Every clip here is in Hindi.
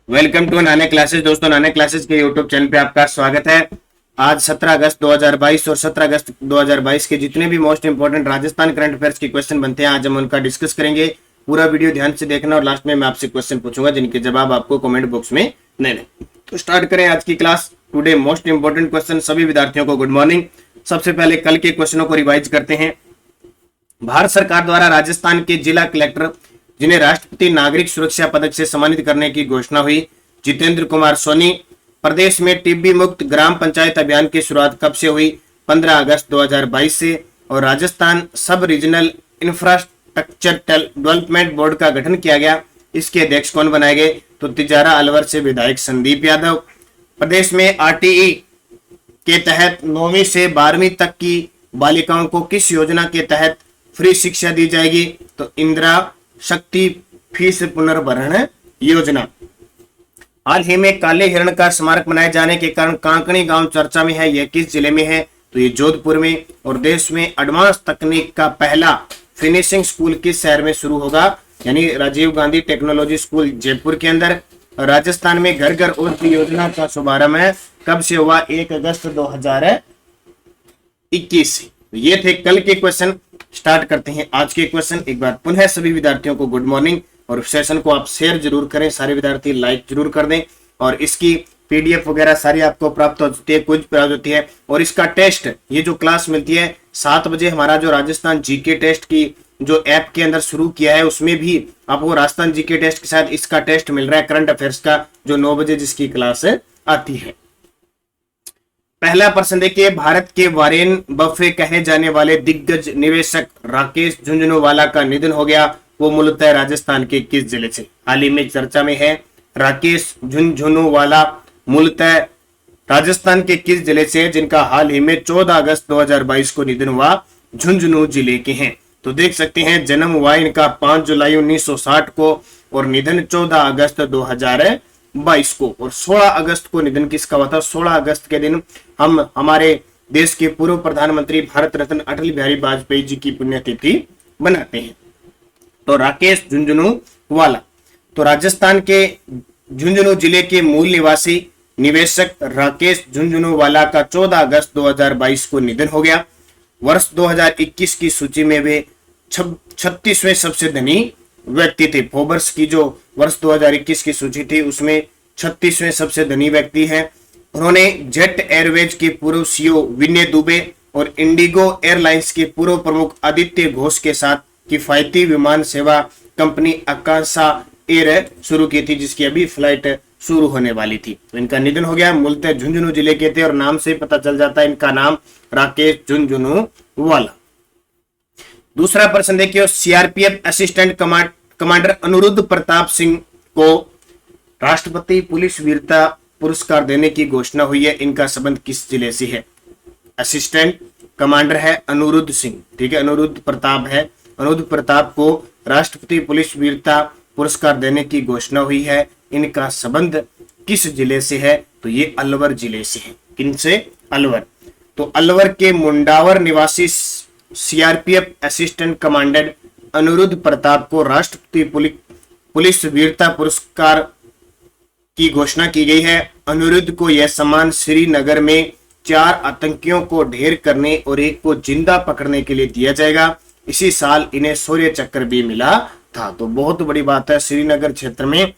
वेलकम टू नाने क्लासेस। दोस्तों, नाने क्लासेस के यूट्यूब चैनल पे आपका स्वागत है। आज 17 अगस्त 2022 और 17 अगस्त 2022 के जितने भी most important Rajasthan current affairs के क्वेश्चन बनते हैं, आज हम उनका डिस्कस करेंगे। पूरा वीडियो ध्यान से देखना और लास्ट में मैं आपसे क्वेश्चन पूछूंगा जिनके जवाब आपको कमेंट बॉक्स में देने। तो स्टार्ट करें आज की class. Today most important question. सभी विद्यार्थियों को गुड मॉर्निंग। सबसे पहले कल के क्वेश्चनों को रिवाइज करते हैं। भारत सरकार द्वारा राजस्थान के जिला कलेक्टर जिन्हें राष्ट्रपति नागरिक सुरक्षा पदक से सम्मानित करने की घोषणा हुई, जितेंद्र कुमार सोनी। प्रदेश में टीबी मुक्त ग्राम पंचायत अभियान की शुरुआत कब से हुई? 15 अगस्त 2022 से। और राजस्थान सब रीजनल इंफ्रास्ट्रक्चर डेवलपमेंट बोर्ड का गठन किया गया, इसके अध्यक्ष कौन बनाए गए? तो तिजारा अलवर से विधायक संदीप यादव। प्रदेश में आरटीई के तहत 9वीं से 12वीं तक की बालिकाओं को किस योजना के तहत फ्री शिक्षा दी जाएगी? तो इंदिरा शक्ति फीस पुनर्भरण योजना। हाल ही में काले हिरण का स्मारक बनाए जाने के कारण कांकणी गांव चर्चा में है। यह किस जिले में है? तो ये जोधपुर में। और देश में एडवांस तकनीक का पहला फिनिशिंग स्कूल किस शहर में शुरू होगा? यानी राजीव गांधी टेक्नोलॉजी स्कूल जयपुर के अंदर। राजस्थान में घर घर औषधि योजना का शुभारंभ कब से हुआ? 1 अगस्त 2021। ये थे कल के क्वेश्चन। स्टार्ट करते हैं आज के क्वेश्चन। एक बार पुनः सभी विद्यार्थियों को गुड मॉर्निंग। और सेशन को आप शेयर जरूर करें, सारे विद्यार्थी लाइक जरूर कर दें। और इसकी पीडीएफ वगैरह सारी आपको प्राप्त होती है, कुछ प्राप्त होती है। और इसका टेस्ट, ये जो क्लास मिलती है 7 बजे, हमारा जो राजस्थान जीके टेस्ट की जो ऐप के अंदर शुरू किया है, उसमें भी आपको राजस्थान जीके टेस्ट के साथ इसका टेस्ट मिल रहा है, करंट अफेयर्स का, जो 9 बजे जिसकी क्लास आती है। पहला प्रश्न देखिए। भारत के वारेन बफे कहे जाने वाले दिग्गज निवेशक राकेश झुंझुनवाला का निधन हो गया। वो मूलतः राजस्थान के किस जिले से? हाल ही में चर्चा में है। राकेश झुंझुनवाला मूलतः राजस्थान के किस जिले से, जिनका हाल ही में 14 अगस्त 2022 को निधन हुआ? झुंझुनू जिले के हैं। तो देख सकते हैं, जन्म हुआ इनका 5 जुलाई 1960 को और निधन 14 अगस्त 2022 को। और 16 अगस्त को निधन किसका हुआ था? 16 अगस्त के दिन हम हमारे देश के पूर्व प्रधानमंत्री भारत रत्न अटल बिहारी वाजपेयी जी की पुण्यतिथि मनाते हैं। तो राकेश झुंझुनवाला, तो राजस्थान के झुंझुनू जिले के मूल निवासी निवेशक राकेश झुंझुनवाला का 14 अगस्त 2022 को निधन हो गया। वर्ष 2021 की सूची में वे 36वें सबसे धनी व्यक्ति थे। फोर्ब्स की जो वर्ष 2021 की सूची थी, उसमें 36वें सबसे धनी व्यक्ति हैं। उन्होंने जेट एयरवेज के पूर्व सीईओ विनय दुबे और इंडिगो एयरलाइंस के पूर्व प्रमुख आदित्य घोष के साथ किफायती विमान सेवा कंपनी आकांक्षा एयर शुरू की थी, जिसकी अभी फ्लाइट शुरू होने वाली थी। तो इनका निधन हो गया। मूलतः झुंझुनू जिले के थे और नाम से पता चल जाता है इनका नाम राकेश झुंझुनवाला। दूसरा प्रश्न देखिए। CRPF assistant commander Aniruddh Pratap Singh को राष्ट्रपति पुलिस वीरता पुरस्कार देने की घोषणा हुई है। इनका संबंध किस जिले से है? असिस्टेंट कमांडर है अनुरुद्ध सिंह, ठीक है, अनुरुद्ध प्रताप है। अनुरुद्ध प्रताप को राष्ट्रपति पुलिस वीरता पुरस्कार देने की घोषणा हुई है। इनका संबंध किस जिले से है? तो ये अलवर जिले से है। किनसे? अलवर। तो अलवर के मुंडावर निवासी CRPF assistant commander Aniruddh Pratap को राष्ट्रपति पुलिस वीरता पुरस्कार की घोषणा की गई है। अनुरुद्ध को यह सम्मान श्रीनगर में 4 आतंकियों को ढेर करने और एक को जिंदा पकड़ने के लिए दिया जाएगा। इसी साल इन्हें शौर्य चक्र भी मिला था। तो बहुत बड़ी बात है, श्रीनगर क्षेत्र में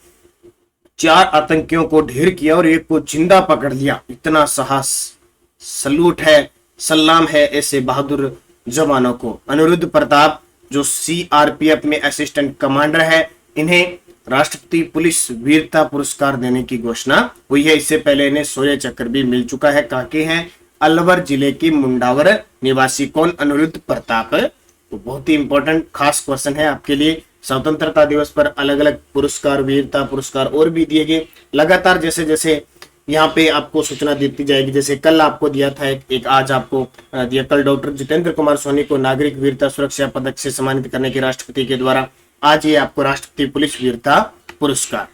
4 आतंकियों को ढेर किया और एक को जिंदा पकड़ लिया। इतना साहस, सलूट है, सलाम है ऐसे बहादुर जवानों को। अनुरुद्ध प्रताप जो सीआरपीएफ में असिस्टेंट कमांडर है, इन्हें राष्ट्रपति पुलिस वीरता पुरस्कार देने की घोषणा हुई है। इससे पहले इन्हें शौर्य चक्र भी मिल चुका है। काके हैं? अलवर जिले के मुंडावर निवासी। कौन? अनुरुद्ध प्रताप। तो बहुत ही इंपॉर्टेंट खास क्वेश्चन है आपके लिए। स्वतंत्रता दिवस पर अलग अलग पुरस्कार, वीरता पुरस्कार और भी दिए गए। लगातार जैसे जैसे यहाँ पे आपको सूचना देती जाएगी। जैसे कल आपको दिया था एक आज आपको दिया। कल डॉक्टर जितेंद्र कुमार सोनी को नागरिक वीरता सुरक्षा पदक से सम्मानित करने के राष्ट्रपति के द्वारा। आज ये आपको राष्ट्रपति पुलिस वीरता पुरस्कार।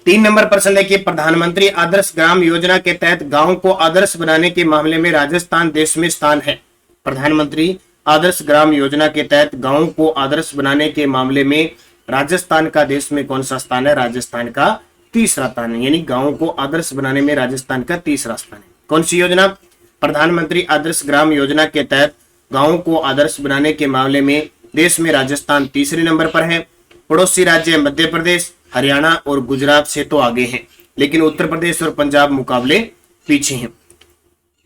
3 नंबर प्रश्न देखिए। प्रधानमंत्री आदर्श ग्राम योजना के तहत गांव को आदर्श बनाने के मामले में राजस्थान देश में स्थान है। प्रधानमंत्री आदर्श ग्राम योजना के तहत गांव को आदर्श बनाने के मामले में राजस्थान का देश में कौन सा स्थान है? राजस्थान का तीसरा स्थान है, यानी गांवों को आदर्श बनाने में राजस्थान का तीसरा स्थान है। कौन सी योजना? प्रधानमंत्री आदर्श ग्राम योजना के तहत गांवों को आदर्श बनाने के मामले में देश में राजस्थान तीसरे नंबर पर है। पड़ोसी राज्य मध्य प्रदेश, हरियाणा और गुजरात से तो आगे हैं, लेकिन उत्तर प्रदेश और पंजाब मुकाबले पीछे हैं।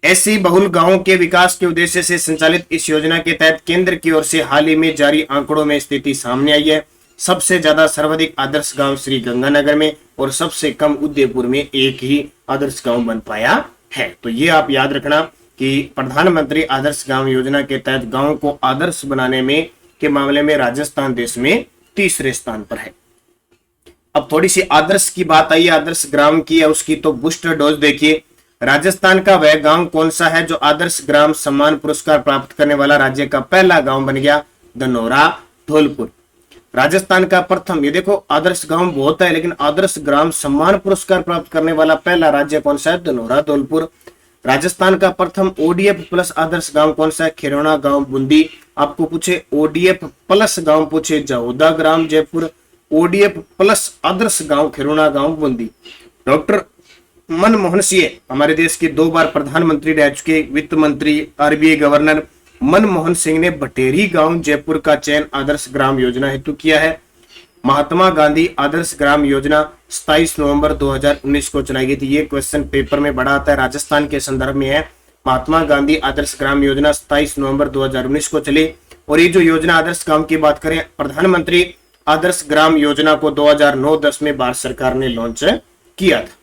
ऐसी बहुल गांवों के विकास के उद्देश्य से संचालित इस योजना के तहत केंद्र की ओर से हाल ही में जारी आंकड़ों में स्थिति सामने आई है। सबसे ज्यादा सर्वाधिक आदर्श गांव श्री गंगानगर में और सबसे कम उदयपुर में एक ही आदर्श गांव बन पाया है। तो ये आप याद रखना कि प्रधानमंत्री आदर्श गांव योजना के तहत गांवों को आदर्श बनाने में के मामले में राजस्थान देश में तीसरे स्थान पर है। अब थोड़ी सी आदर्श की बात आई, आदर्श ग्राम की है उसकी, तो बूस्टर डोज देखिए। राजस्थान का वह गांव कौन सा है जो आदर्श ग्राम सम्मान पुरस्कार प्राप्त करने वाला राज्य का पहला गांव बन गया? धनोरा धौलपुर। राजस्थान का प्रथम, ये देखो आदर्श गांव बहुत है लेकिन आदर्श ग्राम सम्मान पुरस्कार प्राप्त करने वाला पहला राज्य कौन सा है? धनोरा धौलपुर। राजस्थान का प्रथम ओडीएफ प्लस आदर्श गांव कौन सा है? खिरौना गांव बूंदी। आपको पूछे ओडीएफ प्लस गांव पूछे जहोदा ग्राम जयपुर, ओडीएफ प्लस आदर्श गांव खिरौना गांव बूंदी। डॉक्टर मनमोहन सिंह हमारे देश के 2 बार प्रधानमंत्री रह चुके वित्त मंत्री, आरबीआई गवर्नर मनमोहन सिंह ने भटेरी गांव जयपुर का चयन आदर्श ग्राम योजना हेतु किया है। महात्मा गांधी आदर्श ग्राम योजना 27 नवंबर 2019 को चलाई गई थी। ये क्वेश्चन पेपर में बड़ा आता है, राजस्थान के संदर्भ में है। महात्मा गांधी आदर्श ग्राम योजना 27 नवंबर 2019 को चली। और ये जो योजना आदर्श गांव की बात करें, प्रधानमंत्री आदर्श ग्राम योजना को 2009-10 में भारत सरकार ने लॉन्च किया था।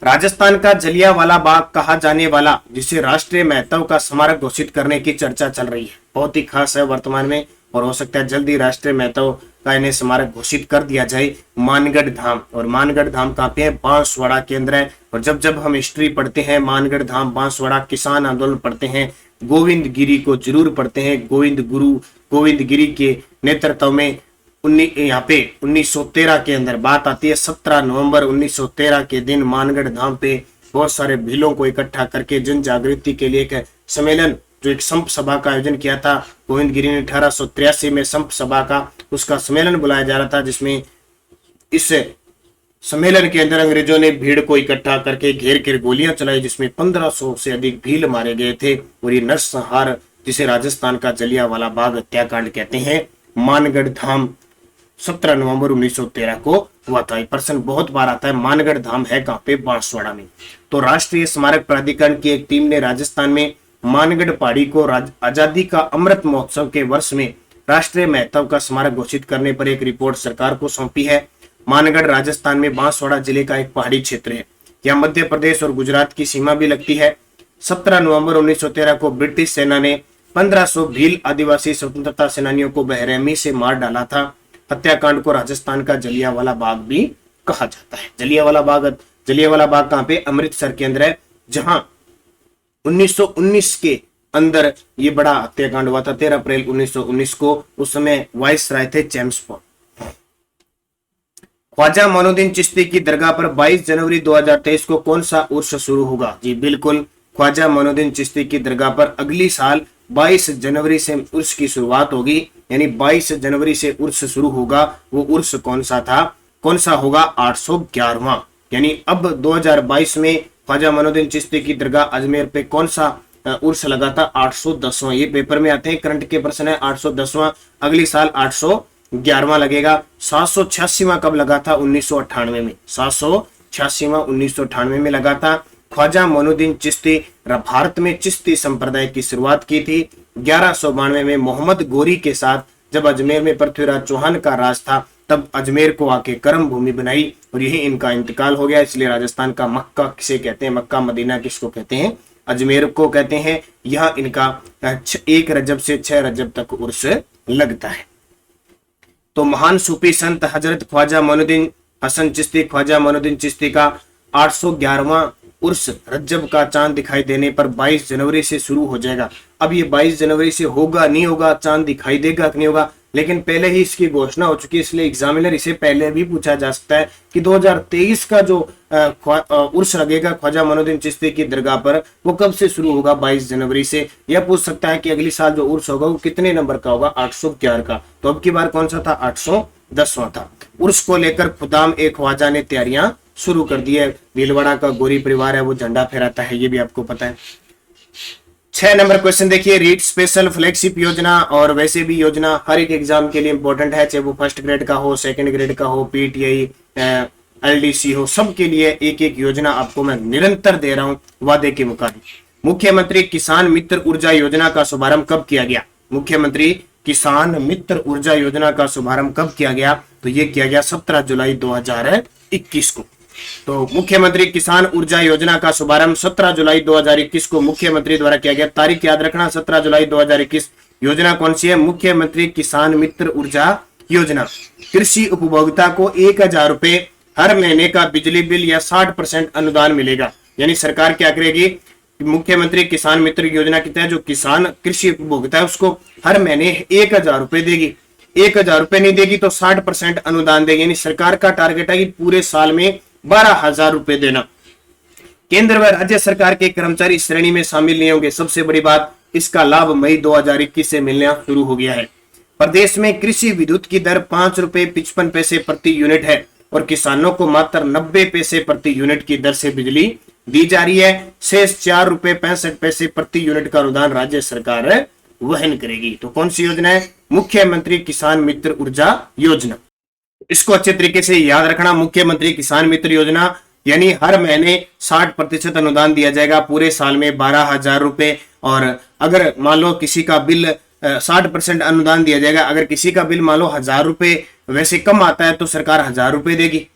राजस्थान का जलियांवाला बाग कहा जाने वाला, जिसे राष्ट्रीय महत्व का स्मारक घोषित करने की चर्चा चल रही है, बहुत ही खास है वर्तमान में और हो सकता है जल्दी राष्ट्रीय महत्व का इन्हें स्मारक घोषित कर दिया जाए। मानगढ़ धाम, और मानगढ़ धाम कहाँ पे है? बांसवाड़ा केंद्र है। और जब हम हिस्ट्री पढ़ते हैं, मानगढ़ धाम, बांसवाड़ा, किसान आंदोलन पढ़ते हैं, गोविंद गिरी को जरूर पढ़ते हैं। गोविंद गिरी के नेतृत्व में यहाँ पे 1913 के अंदर बात आती है। 17 नवंबर 1913 के दिन मानगढ़ धाम पे बहुत सारे भीलों को इकट्ठा करके जन जागृति के लिए एक सम्मेलन, जो एक संप सभा का आयोजन किया था गोविंद गिरी ने 1883 में संप सभा का उसका सम्मेलन बुलाया जा रहा था, जिसमें इस सम्मेलन के अंदर अंग्रेजों ने भीड़ को इकट्ठा करके घेर कर गोलियां चलाई, जिसमें 1500 से अधिक भील मारे गए थे। और ये नरसंहार, जिसे राजस्थान का जलियांवाला बाग हत्याकांड कहते हैं, मानगढ़ धाम 17 नवंबर 1913 को हुआ था। ये प्रश्न बहुत बार आता है। मानगढ़ धाम है कहाँ पे? बांसवाड़ा में। तो राष्ट्रीय स्मारक प्राधिकरण की एक टीम ने राजस्थान में मानगढ़ पहाड़ी को आजादी का अमृत महोत्सव के वर्ष में राष्ट्रीय महत्व का स्मारक घोषित करने पर एक रिपोर्ट सरकार को सौंपी है। मानगढ़ राजस्थान में बांसवाड़ा जिले का एक पहाड़ी क्षेत्र है। यह मध्य प्रदेश और गुजरात की सीमा भी लगती है। 17 नवंबर 1913 को ब्रिटिश सेना ने 1500 भील आदिवासी स्वतंत्रता सेनानियों को बेरहमी से मार डाला था। हत्याकांड को राजस्थान का जलियांवाला बाग भी कहा जाता है। जलियांवाला बाग कहाँ पे? अमृतसर के अंदर है, जहां 1919 के अंदर ये बड़ा हत्याकांड हुआ था। 13 अप्रैल 1919 को। उस समय वाइस राय थे जेम्स पॉल। ख्वाजा मोइनुद्दीन चिश्ती की दरगाह पर 22 जनवरी 2023 को कौन सा उर्स शुरू होगा? जी बिल्कुल, ख्वाजा मोइनुद्दीन चिश्ती की दरगाह पर अगली साल 22 जनवरी से उर्स की शुरुआत होगी, यानी 22 जनवरी से उर्स शुरू होगा। वो उर्स कौन सा होगा? 811वां। यानी अब 2022 में ख्वाजा मोइनुद्दीन चिश्ती की दरगाह अजमेर पे कौन सा उर्स लगा था? 810वां। ये पेपर में आते हैं, करंट के प्रश्न है। 810वां, अगली साल 811वां लगेगा। 786वां कब लगा था? 1998 में। 786वां 1998 में लगा था। ख्वाजा मोइनुद्दीन चिश्ती भारत में चिश्ती संप्रदाय की शुरुआत की थी 1192 में मोहम्मद गोरी के साथ। जब अजमेर में पृथ्वीराज चौहान का राज था, तब अजमेर को आके कर्म भूमि बनाई और यही इनका इंतकाल हो गया। इसलिए राजस्थान का मक्का किसे कहते हैं? मक्का मदीना किसको कहते हैं? अजमेर को कहते हैं। यह इनका 1 रजब से 6 रजब तक उर्स लगता है। तो महान सूफी संत हजरत ख्वाजा मोइनुद्दीन हसन चिश्ती, ख्वाजा मोइनुद्दीन चिश्ती का 811वां उर्स रज्जब का चांद दिखाई देने पर 22 जनवरी से शुरू हो जाएगा। अब ये 22 जनवरी से होगा नहीं होगा, चांद दिखाई देगा कि नहीं होगा, लेकिन पहले ही इसकी घोषणा हो चुकी है, इसलिए एग्जामिनर इसे पहले भी पूछा जा सकता है कि 2023 का जो उर्स लगेगा ख्वाजा मोइनुद्दीन चिश्ती की दरगाह पर वो कब से शुरू होगा, 22 जनवरी से। यह पूछ सकता है कि अगली साल जो उर्स होगा वो कितने नंबर का होगा, 811 का। तो अब की बार कौन सा था, 810वां था। उर्स को लेकर खुदाम ए ख्वाजा ने तैयारियां शुरू कर दी है। भीलवाड़ा का गोरी परिवार है वो झंडा फहराता है, ये भी आपको पता है। 6 नंबर क्वेश्चन देखिए, रीट स्पेशल फ्लैगशिप योजना और वैसे भी योजना हर एक एग्जाम के लिए इंपॉर्टेंट है, चाहे वो फर्स्ट ग्रेड का हो, सेकंड ग्रेड का हो, पीटीआई एलडीसी हो, सबके लिए एक एक योजना आपको मैं निरंतर दे रहा हूं वादे के मुताबिक। मुख्यमंत्री किसान मित्र ऊर्जा योजना का शुभारंभ कब किया गया, मुख्यमंत्री किसान मित्र ऊर्जा योजना का शुभारंभ कब किया गया, तो ये किया गया 17 जुलाई 2021 को। तो मुख्यमंत्री किसान ऊर्जा योजना का शुभारंभ 17 जुलाई 2021 को मुख्यमंत्री द्वारा किया गया। तारीख याद रखना, 17 जुलाई 2021। योजना कौन सी है, मुख्यमंत्री किसान मित्र ऊर्जा योजना। कृषि उपभोक्ता को 1000 रुपए हर महीने का बिजली बिल या 60% अनुदान मिलेगा। यानी सरकार क्या करेगी, मुख्यमंत्री किसान मित्र योजना के तहत जो किसान कृषि उपभोक्ता है उसको हर महीने 1000 रुपए देगी। 1000 रुपए नहीं देगी तो 60% अनुदान देगी। यानी सरकार का टारगेट है कि पूरे साल में 12,000 रुपए देना। केंद्र व राज्य सरकार के कर्मचारी इस श्रेणी में शामिल नहीं होंगे। सबसे बड़ी बात, इसका लाभ मई 2021 से मिलना शुरू हो गया है। प्रदेश में कृषि विद्युत की दर 5 रुपए 55 पैसे प्रति यूनिट है और किसानों को मात्र 90 पैसे प्रति यूनिट की दर से बिजली दी जा रही है। शेष 4 रुपए 65 पैसे प्रति यूनिट का अनुदान राज्य सरकार वहन करेगी। तो कौन सी योजना है, मुख्यमंत्री किसान मित्र ऊर्जा योजना। इसको अच्छे तरीके से याद रखना, मुख्यमंत्री किसान मित्र योजना यानी हर महीने 60% अनुदान दिया जाएगा, पूरे साल में 12,000 रुपए। और अगर मान लो किसी का बिल 60% अनुदान दिया जाएगा, अगर किसी का बिल मान लो 1000 रुपए वैसे कम आता है तो सरकार 1000 रुपए देगी।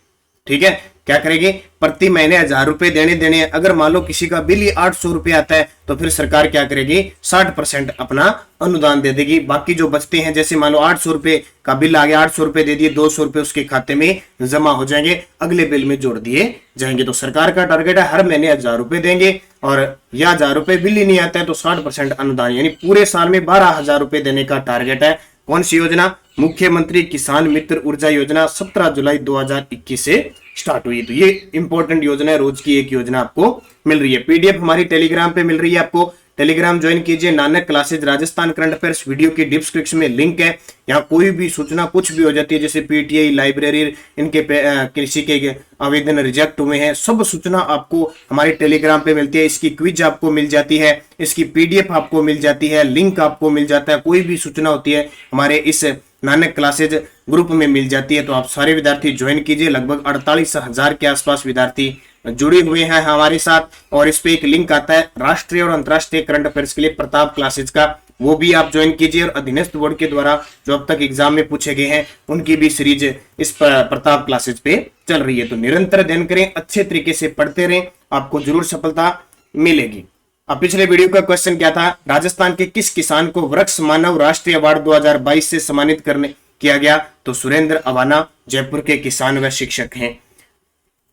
ठीक है, क्या करेगी, प्रति महीने 1000 रुपए देने। अगर मान लो किसी का बिल ही 800 रुपए आता है तो फिर सरकार क्या करेगी, 60% अपना अनुदान दे देगी। बाकी जो बचते हैं, जैसे मान लो 800 रुपए का बिल आ गया, 800 रुपए दे दिए, 200 रुपए उसके खाते में जमा हो जाएंगे, अगले बिल में जोड़ दिए जाएंगे। तो सरकार का टारगेट है हर महीने 1000 रुपए देंगे, और या 1000 रुपए बिल ही नहीं आता है तो 60% अनुदान, यानी पूरे साल में 12,000 रुपए देने का टारगेट है। कौन सी योजना, मुख्यमंत्री किसान मित्र ऊर्जा योजना 17 जुलाई 2021 से स्टार्ट हुई। तो ये इंपॉर्टेंट योजना है, रोज की एक योजना आपको मिल रही है। पीडीएफ हमारी टेलीग्राम पे मिल रही है, आपको टेलीग्राम ज्वाइन कीजिए। Nanak classes Rajasthan current affairs, video की डिस्क्रिप्शन में लिंक है। यहाँ कोई भी सूचना कुछ भी हो जाती है, जैसे पीटीआई लाइब्रेरी इनके किसी के आवेदन रिजेक्ट हुए हैं, सब सूचना आपको हमारे टेलीग्राम पे मिलती है। इसकी क्विज आपको मिल जाती है, इसकी पीडीएफ आपको मिल जाती है, लिंक आपको मिल जाता है। कोई भी सूचना होती है हमारे इस नानक क्लासेज ग्रुप में मिल जाती है। तो आप सारे विद्यार्थी ज्वाइन कीजिए। लगभग 48,000 के आसपास विद्यार्थी जुड़े हुए हैं हमारे साथ, और इस पे एक लिंक आता है राष्ट्रीय और अंतर्राष्ट्रीय करंट अफेयर्स के लिए प्रताप क्लासेज का, वो भी आप ज्वाइन कीजिए। और अधीनस्थ बोर्ड के द्वारा जो अब तक एग्जाम में पूछे गए हैं उनकी भी सीरीज इस प्रताप क्लासेज पे चल रही है। तो निरंतर अध्ययन करें, अच्छे तरीके से पढ़ते रहें, आपको जरूर सफलता मिलेगी। अब पिछले वीडियो का क्वेश्चन क्या था, राजस्थान के किस किसान को वृक्ष मानव राष्ट्रीय अवार्ड 2022 से सम्मानित करने किया गया, तो सुरेंद्र अवाना जयपुर के किसान व शिक्षक हैं।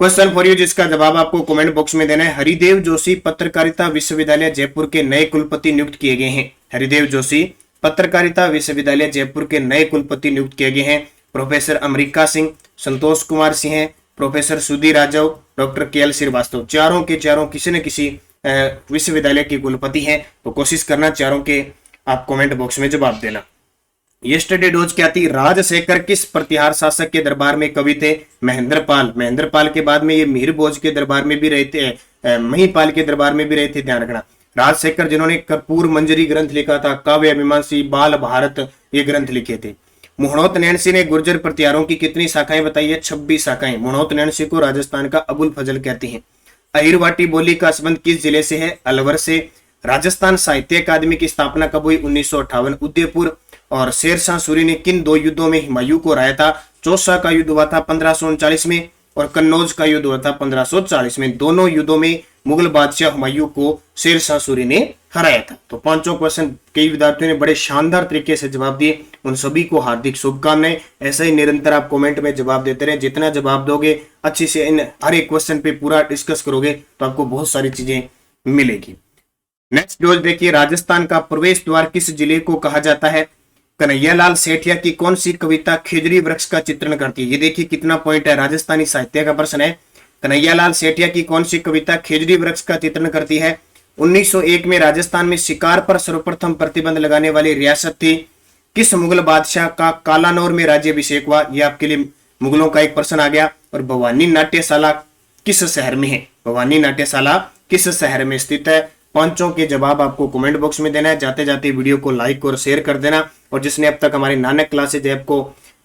क्वेश्चन फॉर यू, जिसका जवाब आपको कमेंट बॉक्स में देना है। हरिदेव जोशी पत्रकारिता विश्वविद्यालय जयपुर के नए कुलपति नियुक्त किए गए हैं। हरिदेव जोशी पत्रकारिता विश्वविद्यालय जयपुर के नए कुलपति नियुक्त किए गए हैं। प्रोफेसर अमरीका सिंह, संतोष कुमार सिंह, प्रोफेसर सुधीर राजव, डॉक्टर के एल श्रीवास्तव, चारों के चारों किसी न किसी विश्वविद्यालय के कुलपति हैं। तो कोशिश करना चारों के आप कमेंट बॉक्स में जवाब देना। यस्टरडे डोज क्या थी, राजशेखर किस प्रतिहार शासक के दरबार में कवि थे, महेंद्रपाल। महेंद्रपाल के बाद में ये मिहिर भोज के दरबार में भी रहे थे, महिपाल के दरबार में भी रहे थे, ध्यान रखना। राजशेखर जिन्होंने कर्पूर मंजरी ग्रंथ लिखा था, काव्य मीमांसी, बाल भारत ये ग्रंथ लिखे थे। मुहणोत नैणसी ने गुर्जर प्रतिहारों की कितनी शाखाएं बताई है, 26 शाखाएं। मुहणोत नैणसी को राजस्थान का अबुल फजल कहते हैं। अहिरवाटी बोली का संबंध किस जिले से है, अलवर से। राजस्थान साहित्य अकादमी की स्थापना कब हुई, 1958, उदयपुर। और शेरशाह सूरी ने किन 2 युद्धों में हुमायूं को हराया था, चौसा का युद्ध हुआ था 1539 में और कन्नौज का युद्ध हुआ था 1540 में। दोनों युद्धों में मुगल बादशाह हुमायूं को शेरशाह सूरी ने हराया था। तो पांचों क्वेश्चन कई विद्यार्थियों ने बड़े शानदार तरीके से जवाब दिए, उन सभी को हार्दिक शुभकामनाएं। ऐसा ही निरंतर आप कमेंट में जवाब देते रहे, जितना जवाब दोगे अच्छे से इन हर एक क्वेश्चन पे पूरा डिस्कस करोगे तो आपको बहुत सारी चीजें मिलेगी। नेक्स्ट डोज देखिए, राजस्थान का प्रवेश द्वार किस जिले को कहा जाता है, कन्हैयालाल सेठिया की कौन सी कविता खिजड़ी वृक्ष का चित्रण करती है? ये देखिए कितना पॉइंट है, राजस्थानी साहित्य का प्रश्न है। कन्हैयालाल सेठिया की कौन सी कविता खिजड़ी वृक्ष का चित्रण करती है? 1901 में राजस्थान में शिकार पर सर्वप्रथम प्रतिबंध लगाने वाली रियासत थी। किस मुगल बादशाह का कालानौर में राज्याभिषेक हुआ? यह आपके लिए मुगलों का एक प्रश्न आ गया। और भवानी नाट्यशाला किस शहर में है? भवानी नाट्यशाला किस शहर में स्थित है? पांचों के जवाब आपको कमेंट बॉक्स में देना है। जाते जाते वीडियो को लाइक और शेयर कर देना। और जिसने अब तक हमारी नानक क्लासेज ऐप को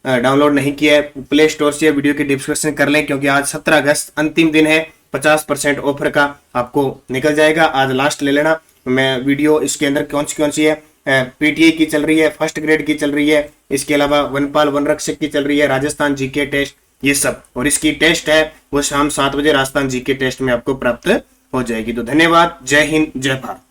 डाउनलोड नहीं किया है, प्ले स्टोर से वीडियो की डिस्क्रिप्शन कर लें, क्योंकि आज 17 अगस्त अंतिम दिन है। 50% ऑफर का आपको निकल जाएगा, आज लास्ट ले लेना। मैं वीडियो इसके अंदर कौन सी है, पीटीए की चल रही है, फर्स्ट ग्रेड की चल रही है, इसके अलावा वनपाल वन रक्षक की चल रही है, राजस्थान जीके टेस्ट, ये सब। और इसकी टेस्ट है वो शाम 7 बजे राजस्थान जीके टेस्ट में आपको प्राप्त हो जाएगी। तो धन्यवाद, जय हिंद, जय भारत।